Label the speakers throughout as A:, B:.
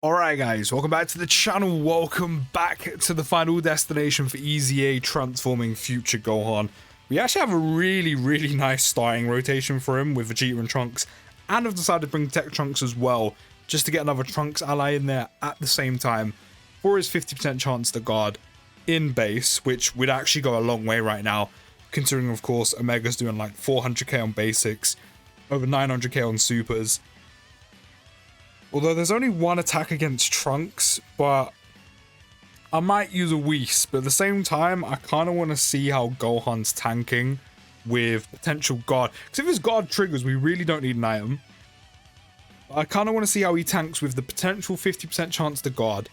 A: Alright guys, welcome back to the channel, welcome back to the final destination for EZA transforming future Gohan. We actually have a really nice starting rotation for him with Vegeta and Trunks, and I've decided to bring Tech Trunks as well, just to get another Trunks ally in there at the same time, for his 50% chance to guard in base, which would actually go a long way right now, considering of course Omega's doing like 400k on basics, over 900k on supers. Although there's only one attack against Trunks, but I might use a Whis. But at the same time, I kind of want to see how Gohan's tanking with potential guard. Because if his guard triggers, we really don't need an item. I kind of want to see how he tanks with the potential 50% chance to guard.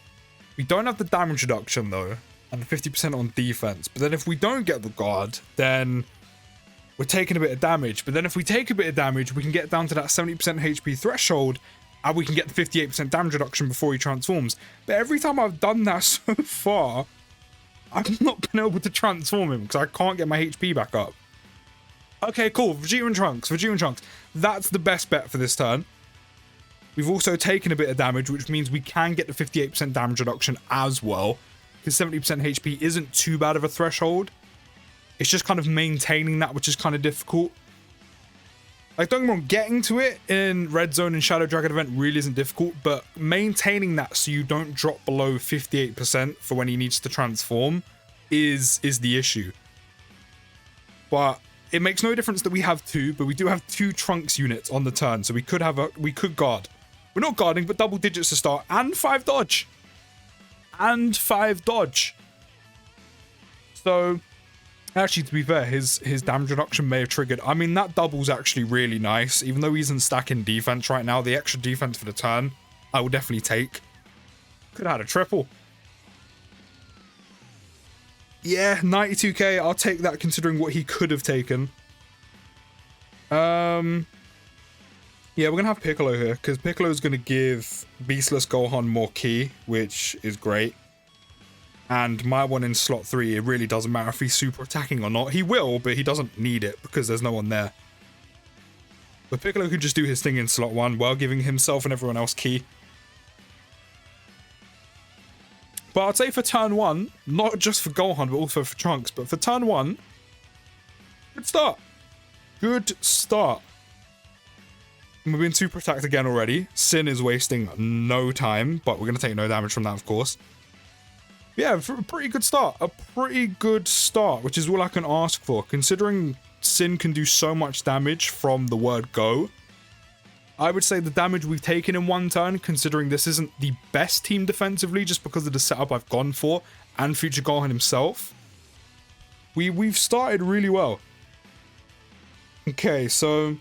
A: We don't have the damage reduction though, and the 50% on defense. But then if we don't get the guard, then we're taking a bit of damage. But then if we take a bit of damage, we can get down to that 70% HP threshold, and we can get the 58% damage reduction before he transforms. But every time I've done that so far, I've not been able to transform him because I can't get my HP back up. Okay, cool. Vegeta and Trunks. That's the best bet for this turn. We've also taken a bit of damage, which means we can get the 58% damage reduction as well, because 70% HP isn't too bad of a threshold. It's just kind of maintaining that, which is kind of difficult. Like, don't get me wrong, getting to it in Red Zone and Shadow Dragon event really isn't difficult, but maintaining that so you don't drop below 58% for when he needs to transform is the issue. But it makes no difference that we have two, but we do have two Trunks units on the turn, so we could guard. We're not guarding, but double digits to start, and 5 dodge. So actually, to be fair, his damage reduction may have triggered. I mean, that double's actually really nice. Even though he's in stacking defense right now, the extra defense for the turn, I will definitely take. Could have had a triple. Yeah, 92k. I'll take that considering what he could have taken. Yeah, we're going to have Piccolo here, because Piccolo's going to give Beastless Gohan more ki, which is great. And my one in slot 3, it really doesn't matter if he's super attacking or not. He will, but he doesn't need it because there's no one there. But Piccolo could just do his thing in slot 1 while giving himself and everyone else ki. But I'd say for turn 1, not just for Gohan, but also for Trunks, but for turn 1, good start. Good start. And we've been super attacked again already. SYN is wasting no time, but we're going to take no damage from that, of course. Yeah, a pretty good start. Which is all I can ask for. Considering SYN can do so much damage from the word go, I would say the damage we've taken in one turn, considering this isn't the best team defensively just because of the setup I've gone for, and future Gohan himself, we've started really well. Okay, so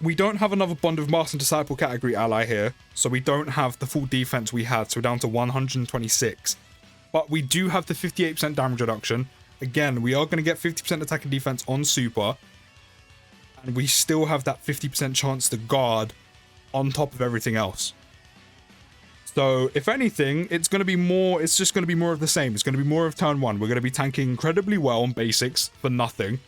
A: we don't have another Bond of Master and Disciple category ally here, so we don't have the full defense we had, so we're down to 126. But we do have the 58% damage reduction. Again, we are going to get 50% attack and defense on super. And we still have that 50% chance to guard on top of everything else. So, if anything, it's just going to be more of the same. It's going to be more of turn 1. We're going to be tanking incredibly well on basics for nothing.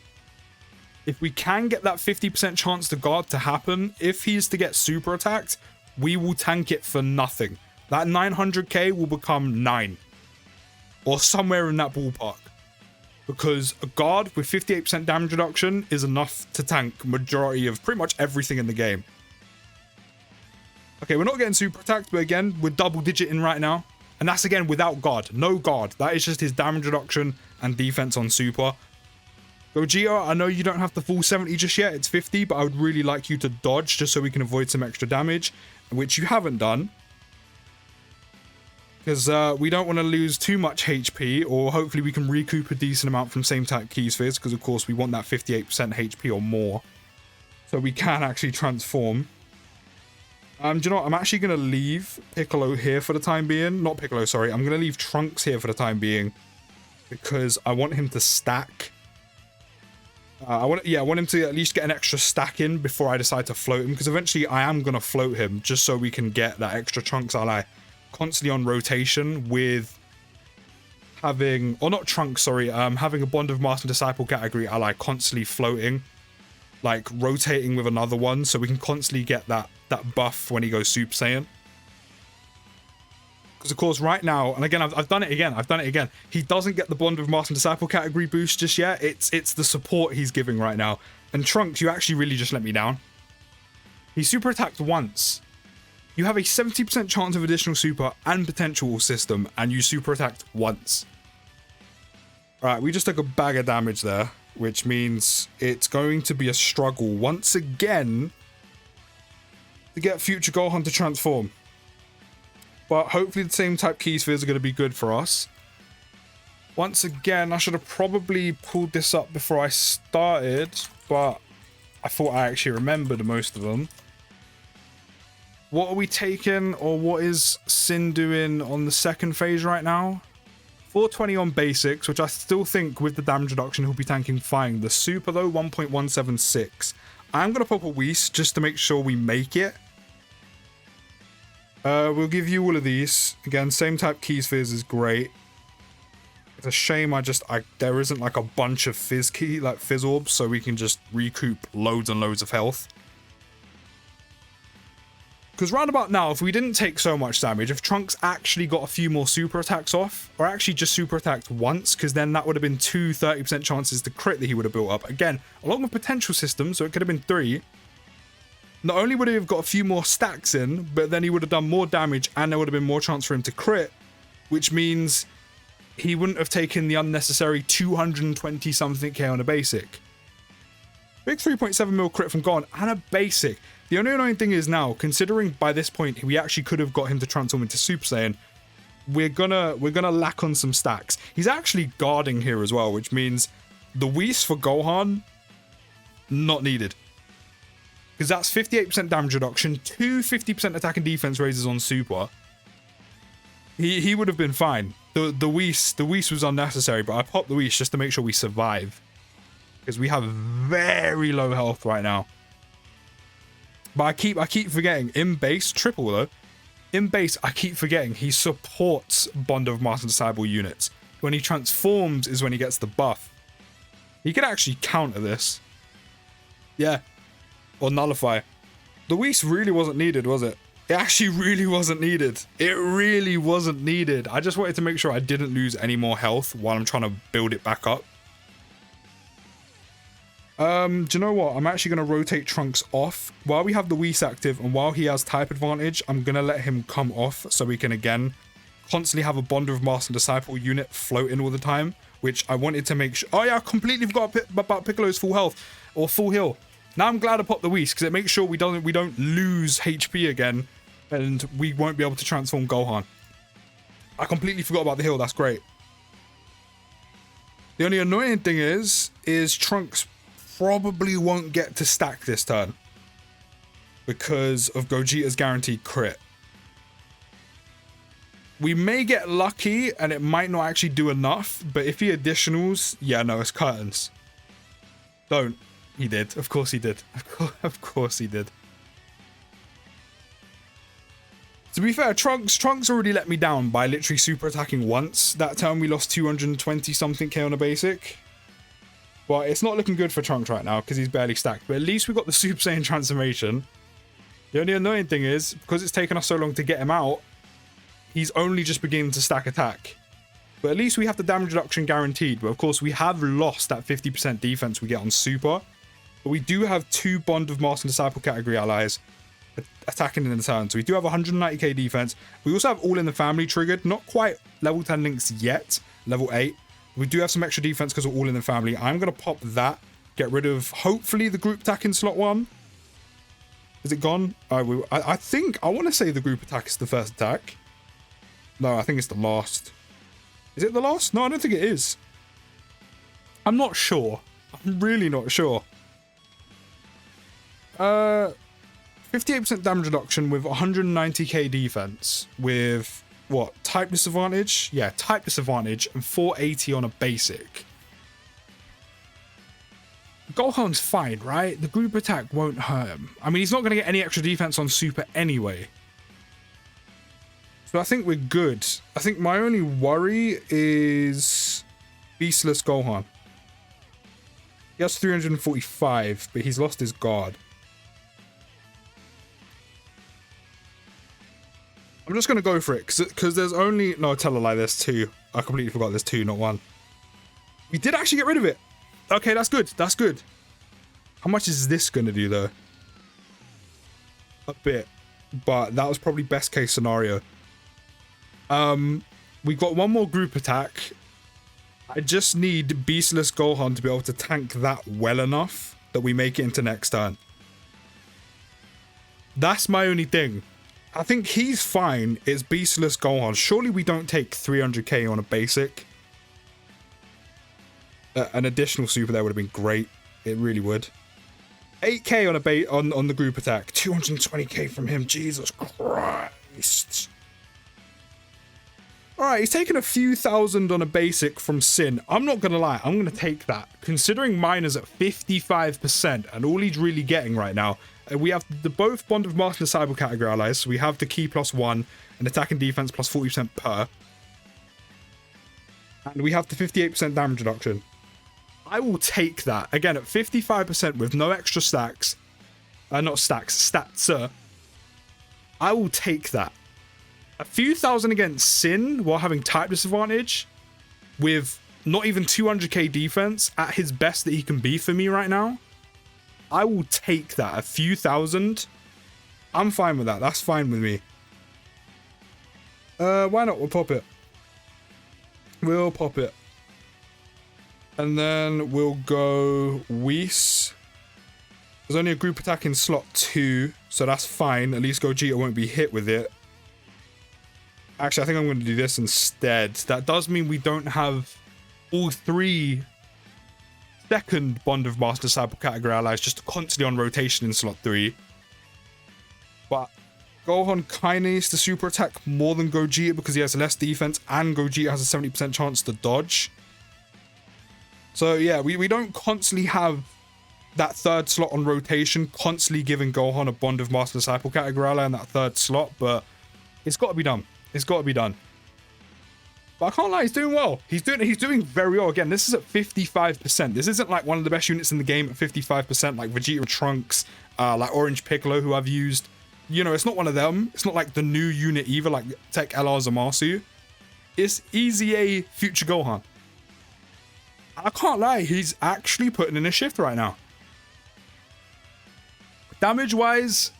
A: If we can get that 50% chance to guard to happen, if he is to get super attacked, we will tank it for nothing. That 900k will become 9. Or somewhere in that ballpark. Because a guard with 58% damage reduction is enough to tank majority of pretty much everything in the game. Okay, we're not getting super attacked, but again, we're double digiting right now. And that's again without guard. No guard. That is just his damage reduction and defense on super. Gogeta, I know you don't have the full 70 just yet. It's 50, but I would really like you to dodge just so we can avoid some extra damage, which you haven't done. Because we don't want to lose too much HP, or hopefully we can recoup a decent amount from same type key spheres, because of course we want that 58% HP or more. So we can actually transform. Do you know what? I'm actually going to leave Piccolo here for the time being. Not Piccolo, sorry. I'm going to leave Trunks here for the time being. Because I want him to stack. I want him to at least get an extra stack in before I decide to float him. Because eventually I am going to float him just so we can get that extra Trunks ally constantly on rotation with having, or not Trunks, sorry, having a Bond of Master and Disciple category ally constantly floating, like rotating with another one, so we can constantly get that buff when he goes Super Saiyan. Because, of course, right now, and again, I've done it again. He doesn't get the Bond of Master and Disciple category boost just yet. It's the support he's giving right now. And Trunks, you actually really just let me down. He super attacked once. You have a 70% chance of additional super and potential system, and you super attacked once. Alright, we just took a bag of damage there, which means it's going to be a struggle once again to get future Gohan to transform. But hopefully the same type key spheres are going to be good for us. Once again, I should have probably pulled this up before I started, but I thought I actually remembered most of them. What are we taking, or what is SYN doing on the second phase right now? 420 on basics, which I still think with the damage reduction he'll be tanking fine. The super though, 1.176. I'm going to pop a Whis just to make sure we make it. We'll give you all of these. Again, same type key spheres is great. It's a shame there isn't like a bunch of fizz orbs, so we can just recoup loads and loads of health. Because round about now, if we didn't take so much damage, if Trunks actually got a few more super attacks off, or actually just super attacked once, because then that would have been 2 30% chances to crit that he would have built up. Again, along with potential systems, so it could have been 3. Not only would he have got a few more stacks in, but then he would have done more damage, and there would have been more chance for him to crit, which means he wouldn't have taken the unnecessary 220 something K on a basic. Big 3.7 mil crit from Gohan and a basic. The only annoying thing is now, considering by this point we actually could have got him to transform into Super Saiyan, we're gonna lack on some stacks. He's actually guarding here as well, which means the Whis for Gohan, not needed. Because that's 58% damage reduction, 50% attack and defense raises on Super. He would have been fine. The Whis was unnecessary, but I popped the Whis just to make sure we survive. Because we have very low health right now. But I keep forgetting, in base, triple though. In base, I keep forgetting he supports Bond of Master and Disciple units. When he transforms is when he gets the buff. He can actually counter this. Yeah. Or nullify. The Whis really wasn't needed, was it? It actually really wasn't needed. It really wasn't needed. I just wanted to make sure I didn't lose any more health while I'm trying to build it back up. Do you know what? I'm actually going to rotate Trunks off. While we have the Whis active and while he has type advantage, I'm going to let him come off so we can, again, constantly have a Bond of Master and Disciple unit floating all the time, which I wanted to make sure... Oh yeah, I completely forgot about Piccolo's full health, or full heal. Now I'm glad I popped the Whis, because it makes sure we don't lose HP again, and we won't be able to transform Gohan. I completely forgot about the heal, that's great. The only annoying thing is Trunks probably won't get to stack this turn because of Gogeta's guaranteed crit. We may get lucky and it might not actually do enough, but if he additionals, yeah, no, it's curtains. Don't. He did. Of course he did. Of course he did. To be fair, Trunks already let me down by literally super attacking once. That turn we lost 220 something K on a basic. But it's not looking good for Trunks right now because he's barely stacked. But at least we got the Super Saiyan transformation. The only annoying thing is, because it's taken us so long to get him out, he's only just beginning to stack attack. But at least we have the damage reduction guaranteed. But of course, we have lost that 50% defense we get on Super. But we do have 2 Bond of Master and Disciple category allies attacking in the turn. So we do have 190k defense. We also have All in the Family triggered. Not quite level 10 links yet. Level 8. We do have some extra defense because we're All in the Family. I'm going to pop that. Get rid of, hopefully, the group attack in slot 1. Is it gone? I think, I want to say the group attack is the first attack. No, I think it's the last. Is it the last? No, I don't think it is. I'm not sure. I'm really not sure. 58% damage reduction with 190k defense with what? Type disadvantage? Yeah, type disadvantage and 480 on a basic. Gohan's fine, right? The group attack won't hurt him. I mean, he's not going to get any extra defense on Super anyway. So I think we're good. I think my only worry is Beastless Gohan. He has 345, but he's lost his guard. I'm just going to go for it because there's only... No, tell a lie, there's 2. I completely forgot there's 2, not 1. We did actually get rid of it. Okay, that's good. That's good. How much is this going to do, though? A bit. But that was probably best case scenario. We got one more group attack. I just need Beastless Gohan to be able to tank that well enough that we make it into next turn. That's my only thing. I think he's fine. It's Beastless Gohan. Surely we don't take 300k on a basic. An additional super there would have been great. It really would. 8k on the group attack. 220k from him. Jesus Christ. Alright, he's taken a few thousand on a basic from SYN. I'm not going to lie. I'm going to take that. Considering mine is at 55% and all he's really getting right now. We have the both Bond of Master and Cyber category allies. So we have the key +1 and attack and defense plus 40% per. And we have the 58% damage reduction. I will take that. Again, at 55% with no extra stacks. Not stacks, stats. I will take that. A few thousand against SYN while having type disadvantage. With not even 200k defense at his best that he can be for me right now. I will take that. A few thousand. I'm fine with that. That's fine with me. Why not? We'll pop it. We'll pop it. And then we'll go Whis. There's only a group attack in slot 2, so that's fine. At least Gogeta won't be hit with it. Actually, I think I'm going to do this instead. That does mean we don't have all 3 second Bond of Master Cyber category allies just constantly on rotation in slot 3. But Gohan kind of needs to super attack more than Gogeta because he has less defense and Gogeta has a 70% chance to dodge. So yeah, we don't constantly have that third slot on rotation, constantly giving Gohan a Bond of Master Disciple category ally in that third slot, but it's got to be done. It's got to be done. But I can't lie, he's doing well. He's doing very well. Again, this is at 55%. This isn't like one of the best units in the game at 55%, like Vegeta and Trunks, like Orange Piccolo, who I've used. You know, it's not one of them. It's not like the new unit either, like Tech LR Zamasu. It's EZA Future Gohan. I can't lie, he's actually putting in a shift right now. Damage-wise,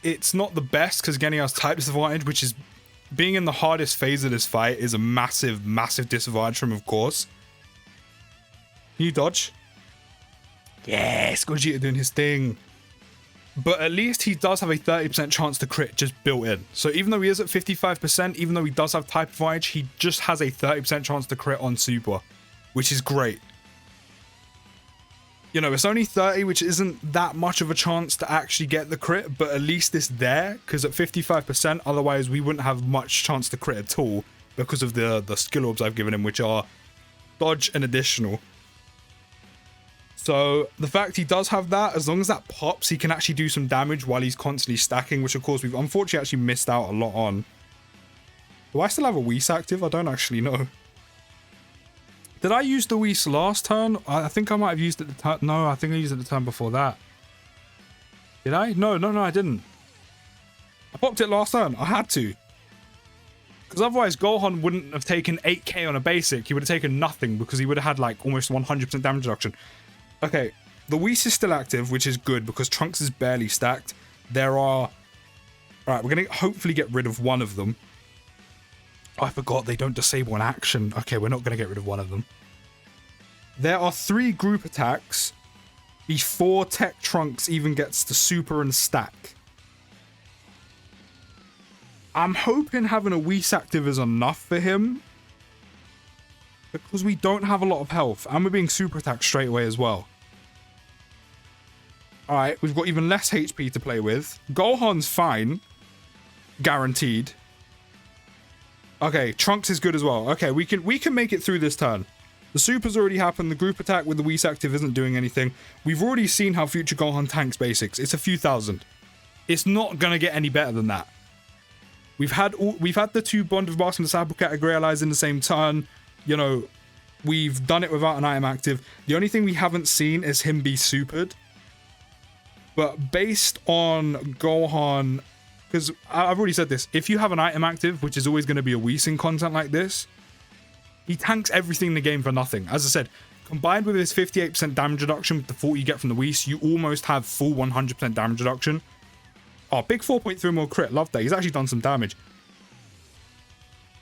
A: it's not the best, because again, he has type disadvantage, which is being in the hardest phase of this fight is a massive, massive disadvantage for him, of course. Can you dodge? Yes, Gogeta doing his thing. But at least he does have a 30% chance to crit just built in. So even though he is at 55%, even though he does have type advantage, he just has a 30% chance to crit on super, which is great. You know, it's only 30, which isn't that much of a chance to actually get the crit, but at least it's there, because at 55%, otherwise we wouldn't have much chance to crit at all, because of the skill orbs I've given him, which are dodge and additional. So the fact he does have that, as long as that pops, he can actually do some damage while he's constantly stacking, which of course we've unfortunately actually missed out a lot on. Do I still have a Whis active? I don't actually know. Did I use the Whis last turn? I think I might have used it the turn. No, I think I used it the turn before that. Did I? No, I didn't. I popped it last turn. I had to. Because otherwise Gohan wouldn't have taken 8k on a basic. He would have taken nothing because he would have had like almost 100% damage reduction. Okay, the Whis is still active, which is good because Trunks is barely stacked. There are... Alright, we're going to hopefully get rid of one of them. Oh, I forgot they don't disable an action. Okay, we're not going to get rid of one of them. There are 3 group attacks before Tech Trunks even gets to super and stack. I'm hoping having a Whis active is enough for him. Because we don't have a lot of health. And we're being super attacked straight away as well. Alright, we've got even less HP to play with. Gohan's fine. Guaranteed. Okay, Trunks is good as well. Okay, we can make it through this turn. The super's already happened. The group attack with the Whis active isn't doing anything. We've already seen how Future Gohan tanks basics. It's a few thousand. It's not gonna get any better than that. We've had the 2 Bond of Master and Disciple category allies in the same turn. You know, we've done it without an item active. The only thing we haven't seen is him be supered. But based on Gohan because I've already said this, if you have an item active, which is always going to be a Whis in content like this, he tanks everything in the game for nothing. As I said, combined with his 58% damage reduction with the 40 you get from the Whis, you almost have full 100% damage reduction. Oh, big 4.3 mil crit. Love that. He's actually done some damage.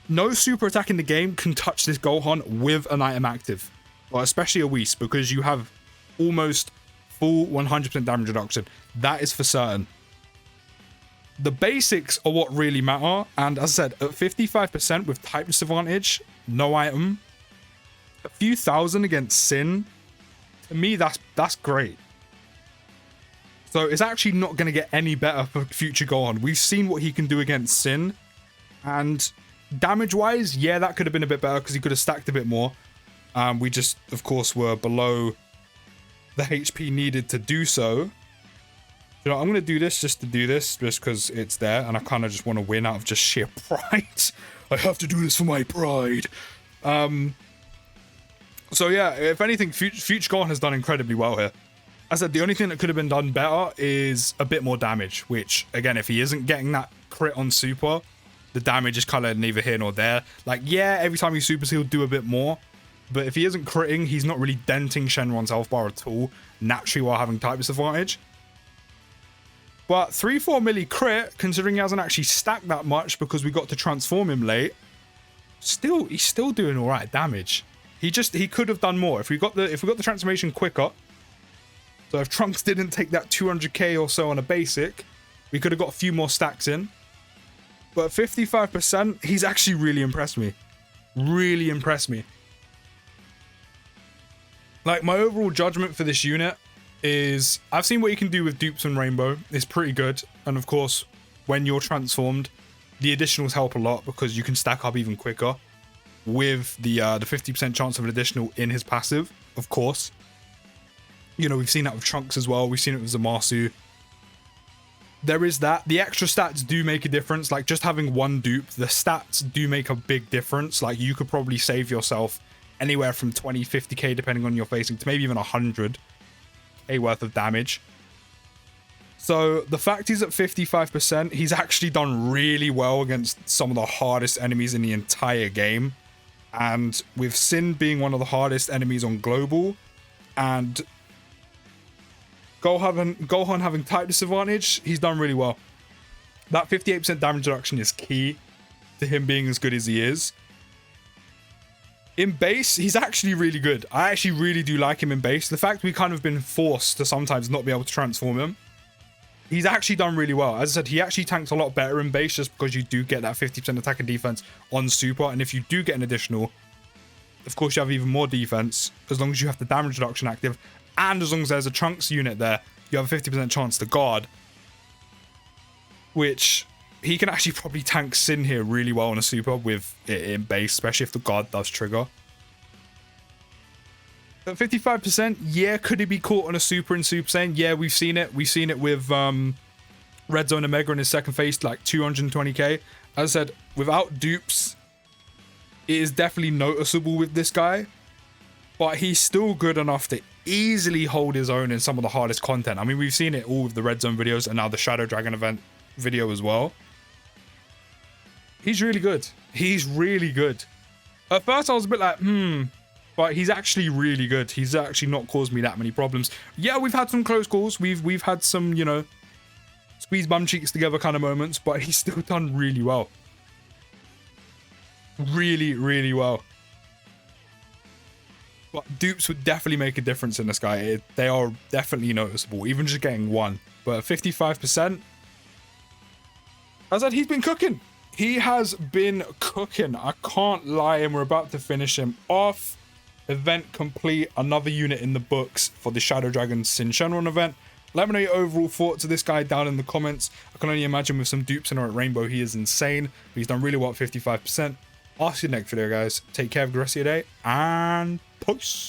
A: No super attack in the game can touch this Gohan with an item active. Well, especially a Whis, because you have almost full 100% damage reduction. That is for certain. The basics are what really matter. And as I said, at 55% with type disadvantage, no item, a few thousand against SYN, to me, that's great. So it's actually not going to get any better for future Gohan. We've seen what he can do against SYN. And damage-wise, yeah, that could have been a bit better because he could have stacked a bit more. We just, of course, were below the HP needed to do so. You know, I'm going to do this just to do this, just because it's there. And I kind of just want to win out of just sheer pride. I have to do this for my pride. So yeah, if anything, future Gohan has done incredibly well here. As I said, the only thing that could have been done better is a bit more damage, which, again, if he isn't getting that crit on super, the damage is kind of neither here nor there. Like, yeah, every time he supers, he'll do a bit more. But if he isn't critting, he's not really denting Shenron's health bar at all, naturally, while having type disadvantage. But 3-4 milli crit, considering he hasn't actually stacked that much because we got to transform him late, he's still doing all right damage. He could have done more. If we got the transformation quicker, so if Trunks didn't take that 200k or so on a basic, we could have got a few more stacks in. But 55%, he's actually really impressed me. Really impressed me. Like, my overall judgment for this unit is, I've seen what you can do with dupes and Rainbow. It's pretty good. And of course, when you're transformed, the additionals help a lot because you can stack up even quicker with the 50% chance of an additional in his passive, of course. You know, we've seen that with Trunks as well. We've seen it with Zamasu. There is that. The extra stats do make a difference. Like, just having one dupe, the stats do make a big difference. Like, you could probably save yourself anywhere from 20, 50k, depending on your facing, to maybe even 100k worth of damage. So, the fact he's at 55%, he's actually done really well against some of the hardest enemies in the entire game. And with SYN being one of the hardest enemies on Global, and Gohan having type disadvantage, he's done really well. That 58% damage reduction is key to him being as good as he is. In base, he's actually really good. I actually really do like him in base. The fact we kind of been forced to sometimes not be able to transform him, he's actually done really well. As I said, he actually tanks a lot better in base just because you do get that 50% attack and defense on super. And if you do get an additional, of course you have even more defense as long as you have the damage reduction active. And as long as there's a Trunks unit there, you have a 50% chance to guard. Which, he can actually probably tank SYN here really well on a super with it in base, especially if the guard does trigger. At 55%, yeah, could he be caught on a super in Super Saiyan? Yeah, we've seen it. We've seen it with Red Zone Omega in his second phase, like 220k. As I said, without dupes, it is definitely noticeable with this guy. But he's still good enough to easily hold his own in some of the hardest content. I mean, we've seen it all with the Red Zone videos and now the Shadow Dragon event video as well. He's really good. He's really good. At first, I was a bit like, but he's actually really good. He's actually not caused me that many problems. Yeah, we've had some close calls. We've had some, you know, squeeze bum cheeks together kind of moments, but he's still done really well. Really, really well. But dupes would definitely make a difference in this guy. They are definitely noticeable, even just getting one. But 55%, as I said, he's been cooking. He has been cooking. I can't lie, and we're about to finish him off. Event complete. Another unit in the books for the Shadow Dragon SYN Shenron event. Let me know your overall thoughts of this guy down in the comments. I can only imagine with some dupes in or at Rainbow, he is insane. But he's done really well at 55%. I'll see you next video, guys. Take care of the rest of your day, and peace.